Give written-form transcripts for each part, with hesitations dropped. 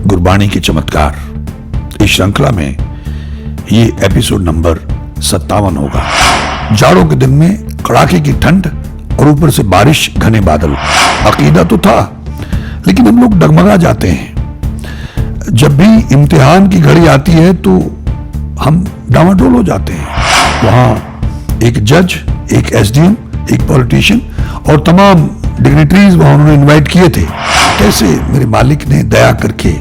गुरबाणी के चमत्कार इस श्रृंखला में ये एपिसोड नंबर 57 होगा। जाड़ों के दिन में कड़ाके की ठंड और ऊपर से बारिश, घने बादल। अकीदा तो था, लेकिन हम लोग डगमगा जाते हैं। जब भी इम्तिहान की घड़ी आती है तो हम डामाडोल हो जाते हैं। वहां एक जज, एक एसडीएम, एक पॉलिटिशियन और तमाम डिग्निटरीज वहां उन्होंने इनवाइट किए थे। कैसे मेरे मालिक ने दया करके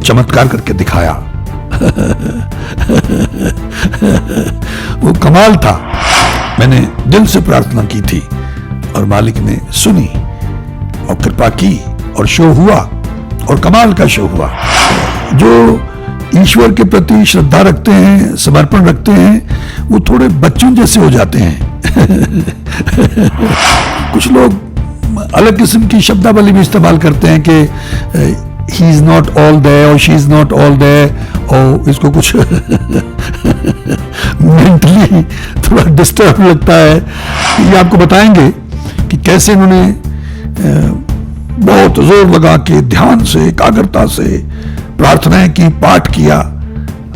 चमत्कार करके दिखाया। वो कमाल था। मैंने दिल से प्रार्थना की थी और मालिक ने सुनी और कृपा की और शो हुआ और कमाल का शो हुआ। जो ईश्वर के प्रति श्रद्धा रखते हैं, समर्पण रखते हैं, वो थोड़े बच्चों जैसे हो जाते हैं। कुछ लोग अलग किस्म की शब्दावली भी इस्तेमाल करते हैं कि he is not all there और she is not all there, और इसको कुछ मेंटली थोड़ा डिस्टर्ब लगता है। ये आपको बताएंगे कि कैसे उन्होंने बहुत जोर लगा के ध्यान से, एकाग्रता से प्रार्थनाएं की, पाठ किया,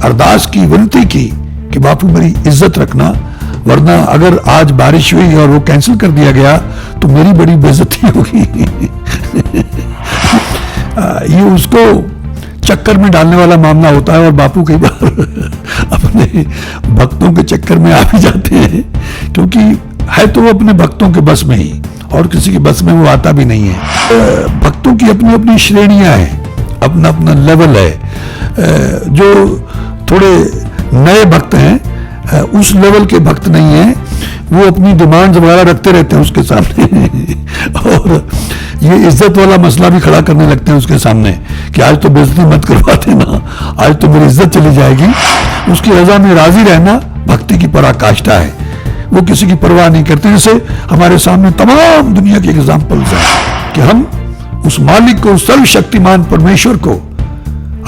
अरदास की, विनती की कि बापू मेरी इज्जत रखना, वरना अगर आज बारिश हुई और वो कैंसिल कर दिया गया तो मेरी बड़ी बेइज्जती होगी। ये उसको चक्कर में डालने वाला मामला होता है और बापू कई बार अपने भक्तों के चक्कर में आ भी जाते हैं, क्योंकि है तो वो अपने भक्तों के बस में ही, और किसी के बस में वो आता भी नहीं है। भक्तों की अपनी अपनी श्रेणियां हैं, अपना अपना लेवल है। जो थोड़े नए भक्त हैं, उस लेवल के भक्त नहीं है, वो अपनी डिमांड्स वगैरह रखते रहते हैं उसके सामने और ये इज्जत वाला मसला भी खड़ा करने लगते हैं उसके सामने कि आज तो बेइज्जती मत करवा देना, आज तो मेरी इज्जत चली जाएगी। उसकी रजा में राजी रहना भक्ति की पराकाष्ठा है। वो किसी की परवाह नहीं करते। जैसे हमारे सामने तमाम दुनिया के एग्जाम्पल्स हैं कि हम उस मालिक को, सर्वशक्तिमान परमेश्वर को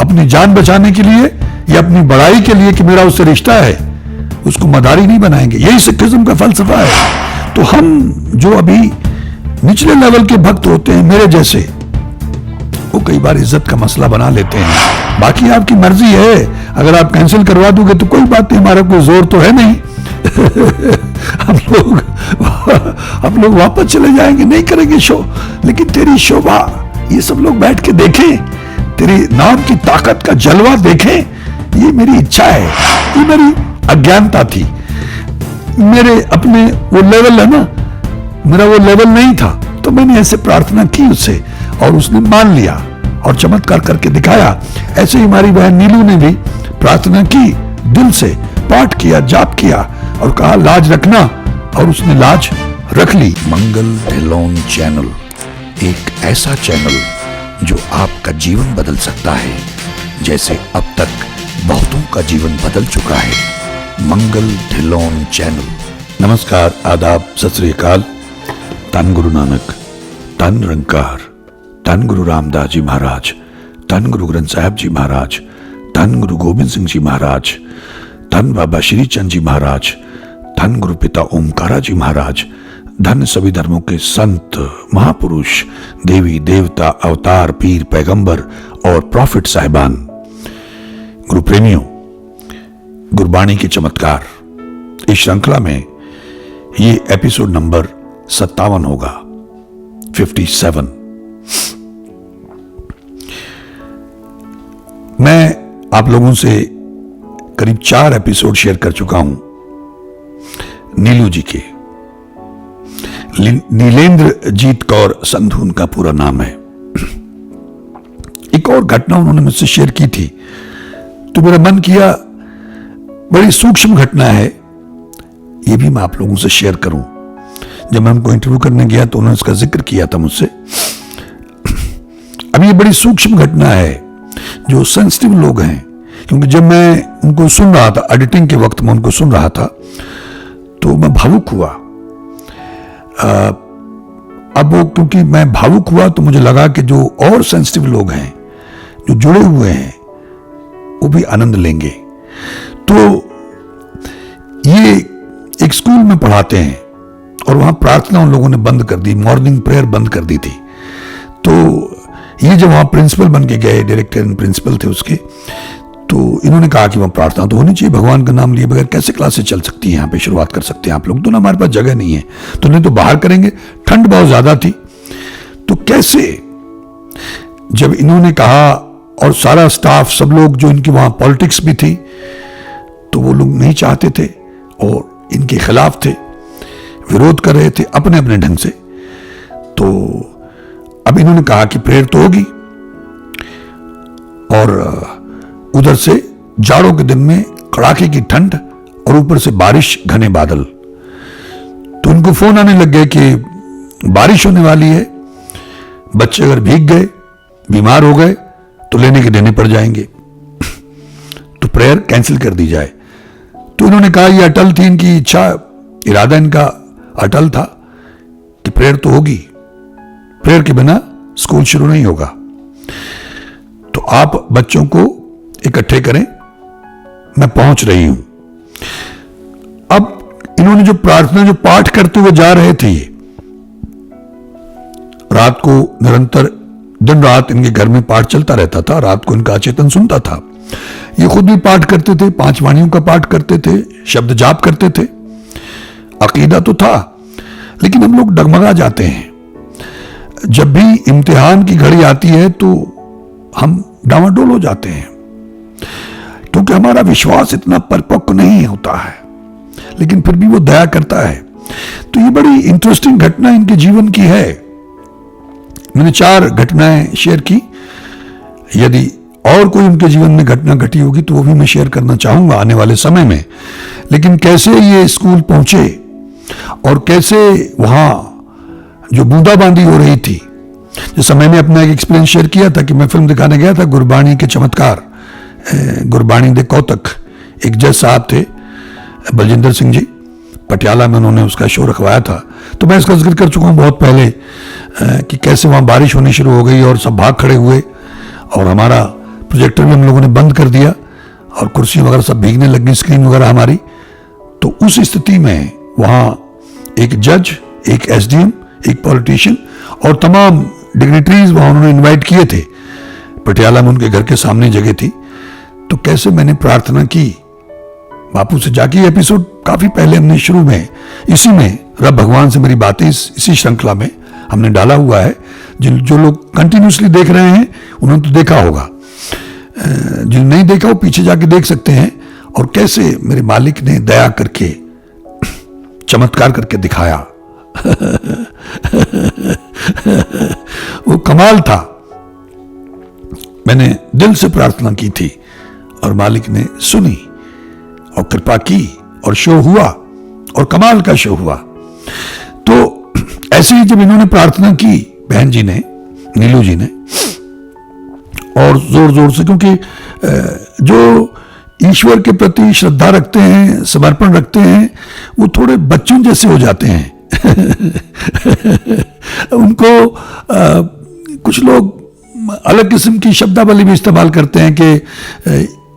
अपनी जान बचाने के लिए या अपनी बड़ाई के लिए कि मेरा उससे रिश्ता है, उसको मदारी नहीं बनाएंगे। यही सिखिज्म का फलसफा है। तो हम जो अभी निचले लेवल के भक्त होते हैं, मेरे जैसे, वो कई बार इज्जत का मसला बना लेते हैं। बाकी आपकी मर्जी है, अगर आप कैंसिल करवा दोगे तो कोई बात नहीं, हमारा कोई जोर तो है नहीं। हम लोग वापस चले जाएंगे, नहीं करेंगे शो। लेकिन तेरी शोभा, ये सब लोग बैठ के देखें, तेरी नाम की ताकत का जलवा देखें, ये मेरी इच्छा है। ये मेरी अज्ञानता थी। मेरे अपने वो लेवल है ना, मेरा वो लेवल नहीं था, तो मैंने ऐसे प्रार्थना की उससे और उसने मान लिया और चमत्कार करके दिखाया। ऐसे ही हमारी बहन नीलू ने भी प्रार्थना की, दिल से पाठ किया, जाप किया और कहा लाज रखना, और उसने लाज रख ली। मंगल ढिल्लोन चैनल एक ऐसा चैनल जो आपका जीवन बदल सकता है, जैसे अब तक बहुतों का जीवन बदल चुका है। मंगल ढिल्लोन चैनल। नमस्कार, आदाब, सत श्री अकाल। धन गुरु नानक, धन निरंकार, धन गुरु रामदास जी महाराज, धन गुरु ग्रंथ साहब जी महाराज, धन गुरु गोबिंद सिंह जी महाराज, धन बाबा श्री चंद जी महाराज, धन गुरु पिता ओमकारा जी महाराज, धन सभी धर्मों के संत, महापुरुष, देवी देवता, अवतार, पीर, पैगंबर और प्रॉफिट साहिबान। गुरु प्रेमियों, गुरबाणी के चमत्कार इस श्रृंखला में ये एपिसोड नंबर 57 होगा, 57। मैं आप लोगों से करीब 4 एपिसोड शेयर कर चुका हूं नीलू जी के। नीलेंद्र जीत कौर संधू उनका पूरा नाम है। एक और घटना उन्होंने मुझसे शेयर की थी, तो मेरा मन किया बड़ी सूक्ष्म घटना है, ये भी मैं आप लोगों से शेयर करूं। जब मैं उनको इंटरव्यू करने गया तो उन्होंने इसका जिक्र किया था मुझसे। अब ये बड़ी सूक्ष्म घटना है, जो सेंसिटिव लोग हैं, क्योंकि जब मैं उनको सुन रहा था, एडिटिंग के वक्त में उनको सुन रहा था, तो मैं भावुक हुआ। अब वो, क्योंकि मैं भावुक हुआ तो मुझे लगा कि जो और सेंसिटिव लोग हैं, जो जुड़े हुए हैं, वो भी आनंद लेंगे। तो ये एक स्कूल में पढ़ाते हैं और वहां प्रार्थना उन लोगों ने बंद कर दी, मॉर्निंग प्रेयर बंद कर दी थी। तो ये जब वहाँ प्रिंसिपल बन के गए, डायरेक्टर एंड प्रिंसिपल थे उसके, तो इन्होंने कहा कि वहाँ प्रार्थना तो होनी चाहिए, भगवान का नाम लिए बगैर कैसे क्लासेस चल सकती है, यहाँ पे शुरुआत कर सकते हैं आप लोग, तो ना हमारे पास जगह नहीं है, तो नहीं तो बाहर करेंगे। ठंड बहुत ज़्यादा थी, तो कैसे, जब इन्होंने कहा और सारा स्टाफ, सब लोग जो इनके वहाँ पॉलिटिक्स भी थी, तो वो लोग नहीं चाहते थे और इनके खिलाफ थे, विरोध कर रहे थे अपने अपने ढंग से। तो अब इन्होंने कहा कि प्रेयर तो होगी, और उधर से जाड़ों के दिन में कड़ाके की ठंड और ऊपर से बारिश, घने बादल, तो उनको फोन आने लग गए कि बारिश होने वाली है, बच्चे अगर भीग गए, बीमार हो गए तो लेने के देने पड़ जाएंगे, तो प्रेयर कैंसिल कर दी जाए। तो इन्होंने कहा, ये अटल थी इनकी इच्छा, इरादा इनका अटल था कि प्रेयर तो होगी, प्रेयर के बिना स्कूल शुरू नहीं होगा, तो आप बच्चों को इकट्ठे करें, मैं पहुंच रही हूं। अब इन्होंने जो प्रार्थना, जो पाठ करते हुए जा रहे थे, रात को निरंतर दिन रात इनके घर में पाठ चलता रहता था, रात को इनका अचेतन सुनता था, ये खुद भी पाठ करते थे, 5 वाणियों का पाठ करते थे, शब्द जाप करते थे, अकीदा तो था। लेकिन हम लोग डगमगा जाते हैं, जब भी इम्तिहान की घड़ी आती है तो हम डामाडोल हो जाते हैं, क्योंकि हमारा विश्वास इतना परिपक्व नहीं होता है, लेकिन फिर भी वो दया करता है। तो ये बड़ी इंटरेस्टिंग घटना इनके जीवन की है। मैंने 4 घटनाएं शेयर की, यदि और कोई उनके जीवन में घटना घटी होगी तो वो भी मैं शेयर करना चाहूंगा आने वाले समय में। लेकिन कैसे ये स्कूल पहुंचे और कैसे वहां जो बूंदाबांदी हो रही थी, जैसा मैंने अपना एक एक्सपीरियंस शेयर किया था कि मैं फिल्म दिखाने गया था गुरबाणी के चमत्कार, गुरबाणी दे कौतक, एक जज साहब थे बलजिंदर सिंह जी, पटियाला में उन्होंने उसका शो रखवाया था। तो मैं इसका जिक्र कर चुका हूँ बहुत पहले कि कैसे वहाँ बारिश होनी शुरू हो गई और सब भाग खड़े हुए, और हमारा प्रोजेक्टर भी हम लोगों ने बंद कर दिया और कुर्सी वगैरह सब भीगने लग गई, स्क्रीन वगैरह हमारी। तो उस स्थिति में वहाँ एक जज, एक एसडीएम, एक पॉलिटिशियन और तमाम डिग्निटरीज वहाँ उन्होंने इन्वाइट किए थे। पटियाला में उनके घर के सामने जगह थी। तो कैसे मैंने प्रार्थना की बापू से जाके, एपिसोड काफी पहले हमने शुरू में इसी में रब भगवान से मेरी बातें इसी श्रृंखला में हमने डाला हुआ है। जो लोग कंटिन्यूसली देख रहे हैं उन्होंने तो देखा होगा, जिन्होंने नहीं देखा वो पीछे जाके देख सकते हैं। और कैसे मेरे मालिक ने दया करके चमत्कार करके दिखाया वो कमाल था। मैंने दिल से प्रार्थना की थी और मालिक ने सुनी और कृपा की और शो हुआ, और कमाल का शो हुआ। तो ऐसे ही जब इन्होंने प्रार्थना की, बहन जी ने, नीलू जी ने, और जोर जोर से, क्योंकि जो ईश्वर के प्रति श्रद्धा रखते हैं, समर्पण रखते हैं, वो थोड़े बच्चों जैसे हो जाते हैं उनको कुछ लोग अलग किस्म की शब्दावली भी इस्तेमाल करते हैं कि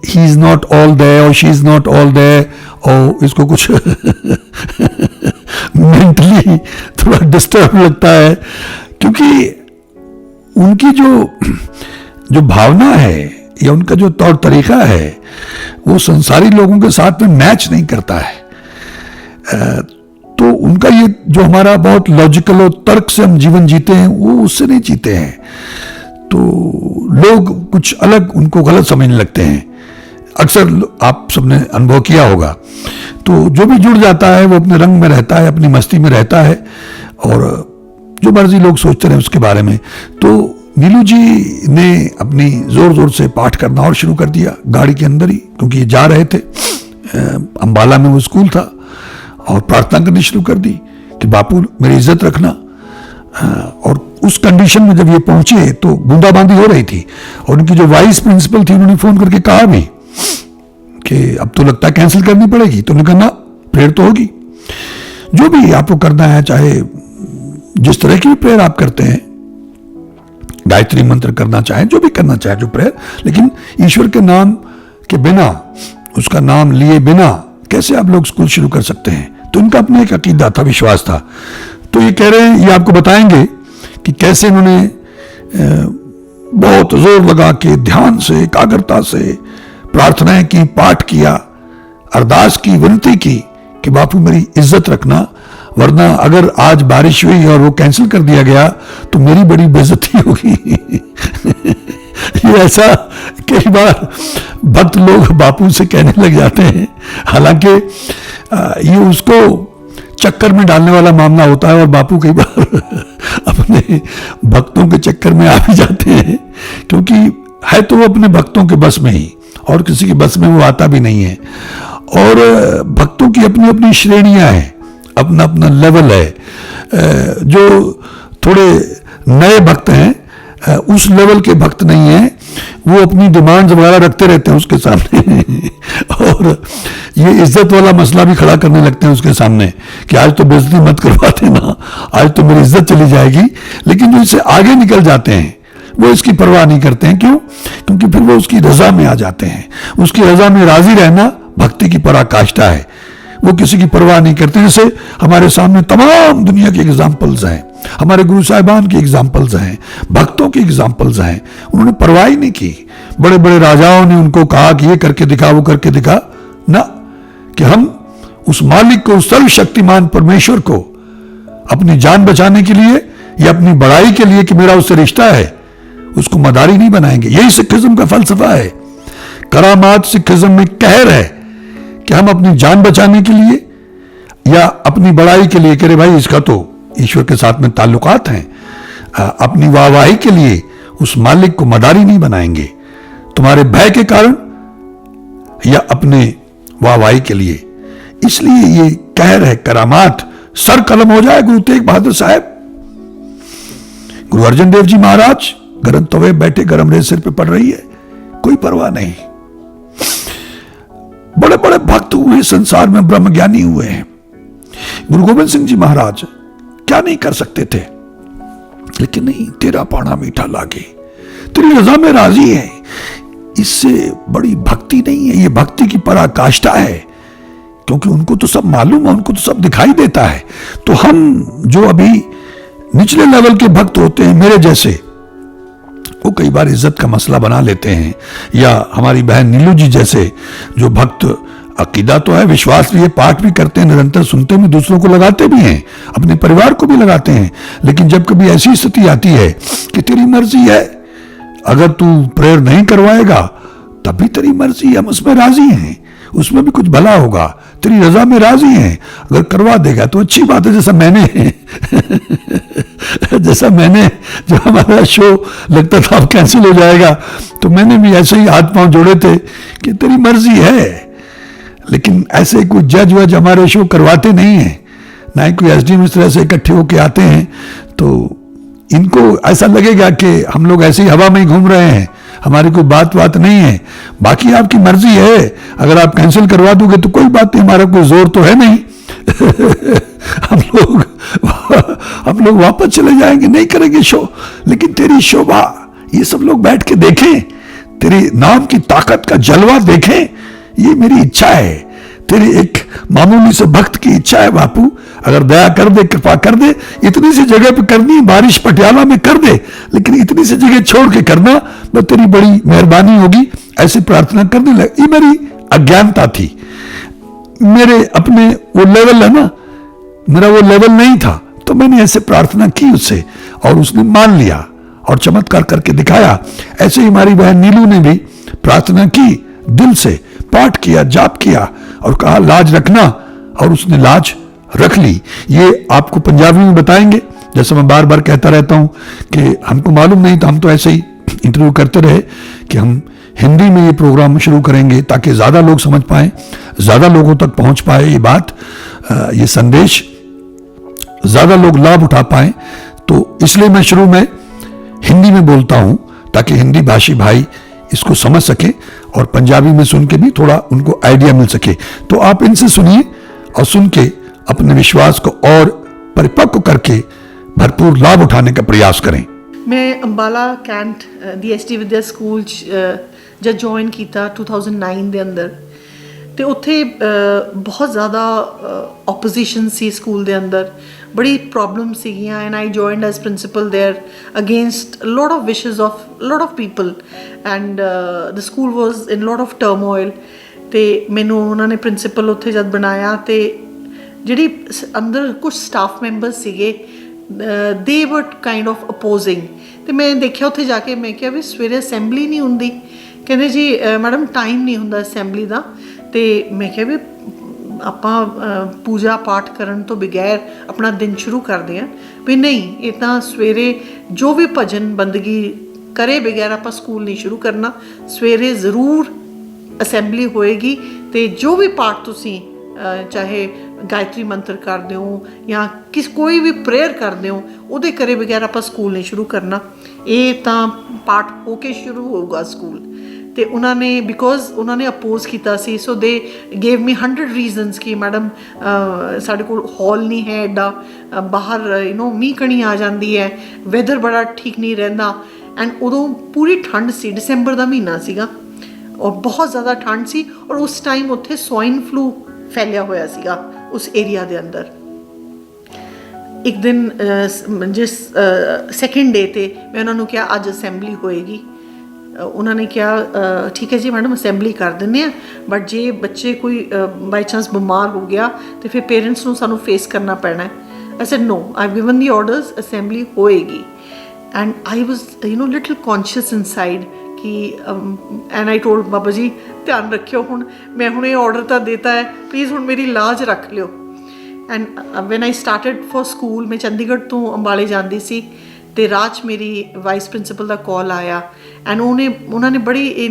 he is not all there और she is not all there, और इसको कुछ मेंटली थोड़ा डिस्टर्ब लगता है, क्योंकि उनकी जो भावना है या उनका जो तौर तरीका है वो संसारी लोगों के साथ में मैच नहीं करता है। तो उनका ये जो हमारा बहुत लॉजिकल और तर्क से हम जीवन जीते हैं वो उससे नहीं जीते हैं। तो लोग कुछ अलग उनको गलत समझने लगते हैं। अक्सर आप सबने अनुभव किया होगा। तो जो भी जुड़ जाता है वो अपने रंग में रहता है, अपनी मस्ती में रहता है, और जो मर्जी लोग सोचते रहे उसके बारे में। तो नीलू जी ने अपनी जोर जोर से पाठ करना और शुरू कर दिया गाड़ी के अंदर ही, क्योंकि ये जा रहे थे, अंबाला में वो स्कूल था, और प्रार्थना करनी शुरू कर दी कि बापू मेरी इज्जत रखना। और उस कंडीशन में जब ये पहुंचे तो बूंदाबांदी हो रही थी, और उनकी जो वाइस प्रिंसिपल थी उन्होंने फोन करके कहा भी कि अब तो लगता है कैंसिल करनी पड़ेगी। तो उन्होंने कहा ना, प्रेयर तो होगी, जो भी आपको करना है, चाहे जिस तरह की भी प्रेयर आप करते हैं, गायत्री मंत्र करना चाहे, जो भी करना चाहे जो प्रेयर, लेकिन ईश्वर के नाम के बिना, उसका नाम लिए बिना कैसे आप लोग स्कूल शुरू कर सकते हैं। तो इनका अपना एक अकीदा था, विश्वास था। तो ये कह रहे हैं, ये आपको बताएंगे कि कैसे इन्होंने बहुत जोर लगा के ध्यान से एकाग्रता से प्रार्थनाएं की, पाठ किया, अरदास की, विनती की कि बापू मेरी इज्जत रखना, वरना अगर आज बारिश हुई और वो कैंसिल कर दिया गया तो मेरी बड़ी बेइज्जती होगी। ये ऐसा कई बार भक्त लोग बापू से कहने लग जाते हैं, हालांकि ये उसको चक्कर में डालने वाला मामला होता है और बापू कई बार अपने भक्तों के चक्कर में आ भी जाते हैं, क्योंकि है तो वो अपने भक्तों के बस में ही, और किसी के बस में वो आता भी नहीं है। और भक्तों की अपनी अपनी श्रेणियां हैं, अपना अपना लेवल है। जो थोड़े नए भक्त हैं, उस लेवल के भक्त नहीं है, वो अपनी डिमांड्स वगैरह रखते रहते हैं उसके सामने और ये इज्जत वाला मसला भी खड़ा करने लगते हैं उसके सामने कि आज तो बेइज्जती मत करवाते ना, आज तो मेरी इज्जत चली जाएगी। लेकिन जो इससे आगे निकल जाते हैं वो इसकी परवाह नहीं करते हैं। क्यों? क्योंकि फिर वो उसकी रजा में आ जाते हैं। उसकी रजा में राजी रहना भक्ति की पराकाष्ठा है। वो किसी की परवाह नहीं करते। जैसे हमारे सामने तमाम दुनिया के एग्जाम्पल्स हैं, हमारे गुरु साहिबान की एग्जाम्पल्स हैं, भक्तों की एग्जाम्पल्स हैं। उन्होंने परवाह ही नहीं की। बड़े बड़े राजाओं ने उनको कहा कि ये करके दिखा, वो करके दिखा ना, कि हम उस मालिक को, उस सर्वशक्तिमान परमेश्वर को अपनी जान बचाने के लिए या अपनी बड़ाई के लिए कि मेरा उससे रिश्ता है, उसको मदारी नहीं बनाएंगे। यही सिखिज्म का फलसफा है। करामात सिखिज्म में कहर है कि हम अपनी जान बचाने के लिए या अपनी बड़ाई के लिए, कह रहे भाई इसका तो ईश्वर के साथ में ताल्लुकात हैं, अपनी वाहवाही के लिए उस मालिक को मदारी नहीं बनाएंगे, तुम्हारे भय के कारण या अपने वाहवाही के लिए। इसलिए ये कहर है, करामात सर कलम हो जाए। गुरु तेग बहादुर साहब, गुरु अर्जन देव जी महाराज, गरम तवे बैठे, गरम रेत सिर पे पड़ रही है, कोई परवाह नहीं। बड़े बड़े भक्त हुए संसार में, ब्रह्म ज्ञानी हुए हैं। गुरु गोविंद सिंह जी महाराज क्या नहीं कर सकते थे, लेकिन नहीं, तेरा पाना मीठा लागे, तेरी रजा में राजी है। इससे बड़ी भक्ति नहीं है, ये भक्ति की पराकाष्ठा है, क्योंकि उनको तो सब मालूम है, उनको तो सब दिखाई देता है। तो हम जो अभी निचले लेवल के भक्त होते हैं, मेरे जैसे, वो कई बार इज्जत का मसला बना लेते हैं। या हमारी बहन नीलू जी जैसे जो भक्त, अकीदा तो है, विश्वास भी है, पाठ भी करते हैं, निरंतर सुनते भी, दूसरों को लगाते भी हैं, अपने परिवार को भी लगाते हैं। लेकिन जब कभी ऐसी स्थिति आती है कि तेरी मर्जी है, अगर तू प्रेयर नहीं करवाएगा तब भी तेरी मर्जी है, हम उसमें राजी हैं, उसमें भी कुछ भला होगा, तेरी रजा में राजी हैं, अगर करवा देगा तो अच्छी बात है। जैसा मैंने जब हमारा शो लगता था अब कैंसिल हो जाएगा, तो मैंने भी ऐसे ही हाथ पांव जोड़े थे कि तेरी मर्जी है। लेकिन ऐसे कोई जज वज हमारे शो करवाते नहीं है, ना ही कोई एसडीएम इस तरह से इकट्ठे होके आते हैं। तो इनको ऐसा लगेगा कि हम लोग ऐसे ही हवा में ही घूम रहे हैं, हमारी कोई बात नहीं है। बाकी आपकी मर्जी है, अगर आप कैंसिल करवा दोगे तो कोई बात नहीं, हमारा कोई जोर तो है नहीं। हम लोग वापस चले जाएंगे, नहीं करेंगे शो। लेकिन तेरी शोभा, ये सब लोग बैठ के देखें, तेरे नाम की ताकत का जलवा देखें, ये मेरी इच्छा है। तेरी एक मामूली से भक्त की इच्छा है बापू, अगर दया कर दे, कृपा कर दे, इतनी सी जगह पे करनी, बारिश पटियाला में कर दे, लेकिन इतनी सी जगह छोड़ के करना, बस तेरी बड़ी मेहरबानी होगी। ऐसी प्रार्थना करने लगे। ये मेरी अज्ञानता थी, मेरे अपने वो लेवल है ना, मेरा वो लेवल नहीं था, तो मैंने ऐसे प्रार्थना की उससे, और उसने मान लिया और चमत्कार करके दिखाया। ऐसे ही हमारी बहन नीलू ने भी प्रार्थना की, दिल से पाठ किया, जाप किया और कहा लाज रखना, और उसने लाज रख ली। ये आपको पंजाबी में बताएंगे, जैसे मैं बार बार कहता रहता हूं कि हमको मालूम नहीं था, हम तो ऐसे ही इंटरव्यू करते रहे कि हम हिंदी में ये प्रोग्राम शुरू करेंगे ताकि ज़्यादा लोग समझ पाएं, ज़्यादा लोगों तक पहुंच पाए ये बात, ये संदेश ज़्यादा लोग लाभ उठा पाएं। तो इसलिए मैं शुरू में हिंदी में बोलता हूं ताकि हिंदी भाषी भाई इसको समझ सके और पंजाबी में सुन के भी थोड़ा उनको आइडिया मिल सके। तो आप इनसे सुनिए और सुन के अपने विश्वास को और परिपक्व करके भरपूर लाभ उठाने का प्रयास करें। मैं अंबाला कैंट DST विद्या स्कूल जब ज्वाइन किया 2009 ਦੇ ਅੰਦਰ, ਤੇ ਉੱਥੇ ਬਹੁਤ ਜ਼ਿਆਦਾ ਆਪੋਜੀਸ਼ਨ ਸੀ ਸਕੂਲ ਦੇ ਅੰਦਰ। ਬੜੀ ਪ੍ਰੋਬਲਮ ਸੀਗੀਆਂ and I joined as principal there against lot of wishes of lot of people and the school was in lot of turmoil. ਅਤੇ ਮੈਨੂੰ ਉਹਨਾਂ ਨੇ ਪ੍ਰਿੰਸੀਪਲ ਉੱਥੇ ਜਦ ਬਣਾਇਆ ਅਤੇ ਜਿਹੜੀ ਅੰਦਰ ਕੁਛ ਸਟਾਫ ਮੈਂਬਰਸ ਸੀਗੇ ਦੇ ਵਰ ਕਾਈਂਡ ਆਫ ਅਪੋਜ਼ਿੰਗ। ਅਤੇ ਮੈਂ ਦੇਖਿਆ ਉੱਥੇ ਜਾ ਕੇ, ਮੈਂ ਕਿਹਾ ਵੀ ਸਵੇਰੇ ਅਸੈਂਬਲੀ ਨਹੀਂ ਹੁੰਦੀ? ਕਹਿੰਦੇ ਜੀ ਮੈਡਮ ਟਾਈਮ ਨਹੀਂ ਹੁੰਦਾ ਅਸੈਂਬਲੀ ਦਾ। ਅਤੇ ਮੈਂ ਕਿਹਾ ਵੀ ਆਪਾਂ ਪੂਜਾ ਪਾਠ ਕਰਨ ਤੋਂ ਬਗੈਰ ਆਪਣਾ ਦਿਨ ਸ਼ੁਰੂ ਕਰਦੇ ਹਾਂ, ਵੀ ਨਹੀਂ ਇਹ ਤਾਂ ਸਵੇਰੇ ਜੋ ਵੀ ਭਜਨ ਬੰਦਗੀ ਕਰੇ ਬਗੈਰ ਆਪਾਂ ਸਕੂਲ ਨਹੀਂ ਸ਼ੁਰੂ ਕਰਨਾ, ਸਵੇਰੇ ਜ਼ਰੂਰ ਅਸੈਂਬਲੀ ਹੋਏਗੀ ਅਤੇ ਜੋ ਵੀ ਪਾਠ ਤੁਸੀਂ ਚਾਹੇ ਗਾਇਤਰੀ ਮੰਤਰ ਕਰਦੇ ਹੋ ਜਾਂ ਕੋਈ ਵੀ ਪ੍ਰੇਅਰ ਕਰਦੇ ਹੋ, ਉਹਦੇ ਕਰੇ ਬਗੈਰ ਆਪਾਂ ਸਕੂਲ ਨਹੀਂ ਸ਼ੁਰੂ ਕਰਨਾ, ਇਹ ਤਾਂ ਪਾਠ ਹੋ ਕੇ ਸ਼ੁਰੂ ਹੋਊਗਾ ਸਕੂਲ। ਅਤੇ ਉਹਨਾਂ ਨੇ ਬਿਕੋਜ਼ ਉਹਨਾਂ ਨੇ ਅਪੋਜ਼ ਕੀਤਾ ਸੀ, ਸੋ ਦੇ ਗੇਵ ਮੀ 100 ਰੀਜ਼ਨਸ ਕਿ ਮੈਡਮ ਸਾਡੇ ਕੋਲ ਹਾਲ ਨਹੀਂ ਹੈ ਐਡਾ, ਬਾਹਰ ਮੀਂਹ ਕਣੀ ਆ ਜਾਂਦੀ ਹੈ, ਵੈਦਰ ਬੜਾ ਠੀਕ ਨਹੀਂ ਰਹਿੰਦਾ। ਐਂਡ ਉਦੋਂ ਪੂਰੀ ਠੰਡ ਸੀ, ਦਸੰਬਰ ਦਾ ਮਹੀਨਾ ਸੀਗਾ ਔਰ ਬਹੁਤ ਜ਼ਿਆਦਾ ਠੰਡ ਸੀ ਔਰ ਉਸ ਟਾਈਮ ਉੱਥੇ ਸਵਾਈਨ ਫਲੂ ਫੈਲਿਆ ਹੋਇਆ ਸੀਗਾ ਉਸ ਏਰੀਆ ਦੇ ਅੰਦਰ। ਇੱਕ ਦਿਨ ਜਿਸ ਸੈਕਿੰਡ ਡੇ 'ਤੇ ਮੈਂ ਉਹਨਾਂ ਨੂੰ ਕਿਹਾ ਅੱਜ ਅਸੈਂਬਲੀ ਹੋਏਗੀ। ਉਹਨਾਂ ਨੇ ਕਿਹਾ ਠੀਕ ਹੈ ਜੀ ਮੈਡਮ ਅਸੈਂਬਲੀ ਕਰ ਦਿੰਦੇ ਹਾਂ, ਬਟ ਜੇ ਬੱਚੇ ਕੋਈ ਬਾਈ ਚਾਂਸ ਬਿਮਾਰ ਹੋ ਗਿਆ ਤਾਂ ਫਿਰ ਪੇਰੈਂਟਸ ਨੂੰ ਸਾਨੂੰ ਫੇਸ ਕਰਨਾ ਪੈਣਾ ਹੈ। I said no, I given the orders, assembly ਹੋਏਗੀ। And I was little conscious inside ਕਿ and I told Baba ji ਧਿਆਨ ਰੱਖਿਓ, ਹੁਣ ਮੈਂ ਹੁਣ ਇਹ ਆਰਡਰ ਤਾਂ ਦੇਤਾ ਹੈ, ਪਲੀਜ਼ ਹੁਣ ਮੇਰੀ ਲਾਜ ਰੱਖ ਲਿਓ। And van I started for school, ਮੈਂ ਚੰਡੀਗੜ੍ਹ ਤੋਂ ਅੰਬਾਲੇ ਜਾਂਦੀ ਸੀ ਅਤੇ ਰਾਹ 'ਚ ਮੇਰੀ ਵਾਈਸ ਪ੍ਰਿੰਸੀਪਲ ਦਾ ਕਾਲ ਆਇਆ ਐਂਡ ਉਹਨਾਂ ਨੇ ਬੜੀ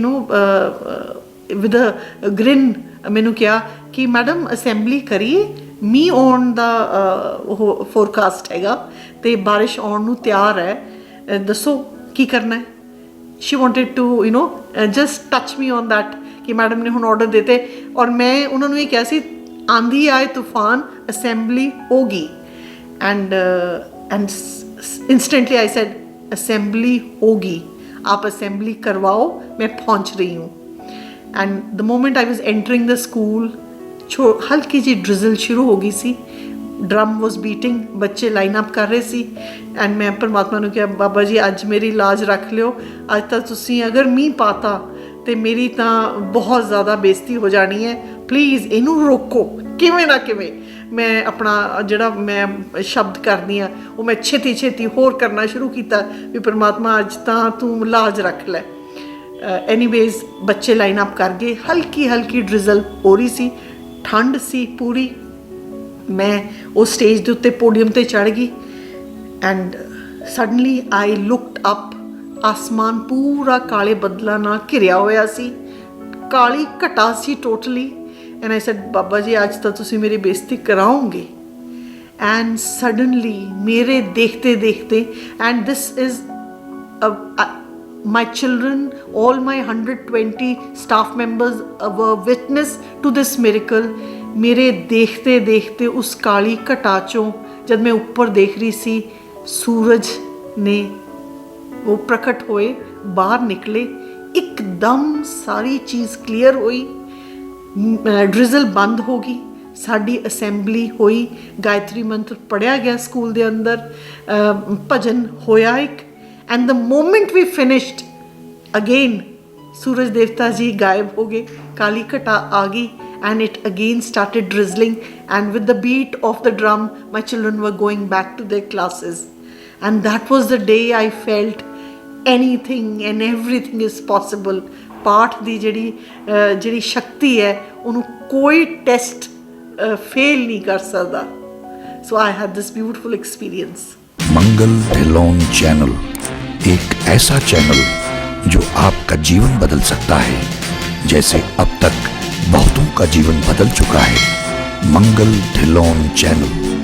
ਵਿਦ ਅ ਗ੍ਰਿਨ ਮੈਨੂੰ ਕਿਹਾ ਕਿ ਮੈਡਮ ਅਸੈਂਬਲੀ ਕਰੀਏ, ਮੀਂਹ ਆਉਣ ਦਾ ਉਹ ਫੋਰਕਾਸਟ ਹੈਗਾ ਅਤੇ ਬਾਰਿਸ਼ ਆਉਣ ਨੂੰ ਤਿਆਰ ਹੈ, ਦੱਸੋ ਕੀ ਕਰਨਾ ਹੈ। She wanted to just touch me on that ਕਿ ਮੈਡਮ ਨੇ ਹੁਣ ਆਰਡਰ ਦਿੱਤੇ ਔਰ ਮੈਂ ਉਹਨਾਂ ਨੂੰ ਇਹ ਕਿਹਾ ਸੀ ਆਂधी ਆਏ ਤੂਫਾਨ ਅਸੈਂਬਲੀ ਹੋਗੀ। And instantly I said assembly होगी, आप असेंबली करवाओ, मैं पहुंच रही हूँ। And the moment I was entering the school हल्की जी ड्रिजल शुरू हो गई सी, ड्रम वॉज बीटिंग, बच्चे लाइन अप कर रहे सी एंड मैं परमात्मा ने कहा बाबा जी अज मेरी लाज रख लियो, अज तक तुसी अगर मींह पाता तो मेरी तो बहुत ज़्यादा बेइज्जती हो जानी है, प्लीज़ इनू रोको किवें ना किवें। मैं अपना ਜਿਹੜਾ ਮੈਂ ਸ਼ਬਦ ਕਰਦੀ ਹਾਂ ਉਹ ਮੈਂ ਛੇਤੀ ਛੇਤੀ ਹੋਰ ਕਰਨਾ ਸ਼ੁਰੂ ਕੀਤਾ ਵੀ ਪਰਮਾਤਮਾ ਅੱਜ ਤਾਂ ਤੂੰ ਲਾਜ ਰੱਖ ਲੈ। ਐਨੀਵੇਜ਼ ਬੱਚੇ ਲਾਈਨ ਅਪ ਕਰ ਗਏ, ਹਲਕੀ ਹਲਕੀ ਡਰਿਜ਼ਲ ਹੋ ਰਹੀ ਸੀ, ਠੰਡ ਸੀ ਪੂਰੀ। ਮੈਂ ਉਹ ਸਟੇਜ ਦੇ ਉੱਤੇ ਪੋਡੀਅਮ 'ਤੇ ਚੜ੍ਹ ਗਈ and suddenly I looked up, ਆਸਮਾਨ ਪੂਰਾ ਕਾਲੇ ਬੱਦਲਾਂ ਨਾਲ ਘਿਰਿਆ ਹੋਇਆ ਸੀ, ਕਾਲੀ ਘਟਾ ਸੀ totally. And I said, Baba ji, आज तो तुसी मेरी बेइज्जती कराओगे। And suddenly, मेरे देखते देखते, and this is my children, all my 120 staff members were witness to this miracle. मेरे देखते देखते उस काली घटा चों जब मैं ऊपर देख रही सी, सूरज ने वो प्रकट होए, बाहर निकले, एकदम सारी चीज़ क्लियर हुई, ਡਰਿਜ਼ਲ ਬੰਦ ਹੋ ਗਈ, ਸਾਡੀ ਅਸੈਂਬਲੀ ਹੋਈ, ਗਾਇਤਰੀ ਮੰਤਰ ਪੜ੍ਹਿਆ ਗਿਆ ਸਕੂਲ ਦੇ ਅੰਦਰ, ਭਜਨ ਹੋਇਆ ਇੱਕ। And the moment we finished again Suraj Devta ji ਗਾਇਬ ਹੋ ਗਏ, ਕਾਲੀ ਘਟਾ ਆ ਗਈ and it again started drizzling, and with the beat of the drum my children were going back to their classes. And that was the day I felt anything and everything is possible. ਪਾਠ ਦੀ ਜਿਹੜੀ ਸ਼ਕਤੀ ਹੈ ਉਹਨੂੰ ਕੋਈ test fail नहीं कर सकता. So I had this beautiful experience. Mangal Dhillon channel एक ऐसा चैनल जो आपका जीवन बदल सकता है, जैसे अब तक बहुतों का जीवन बदल चुका है। मंगल ढिल्लोन चैनल।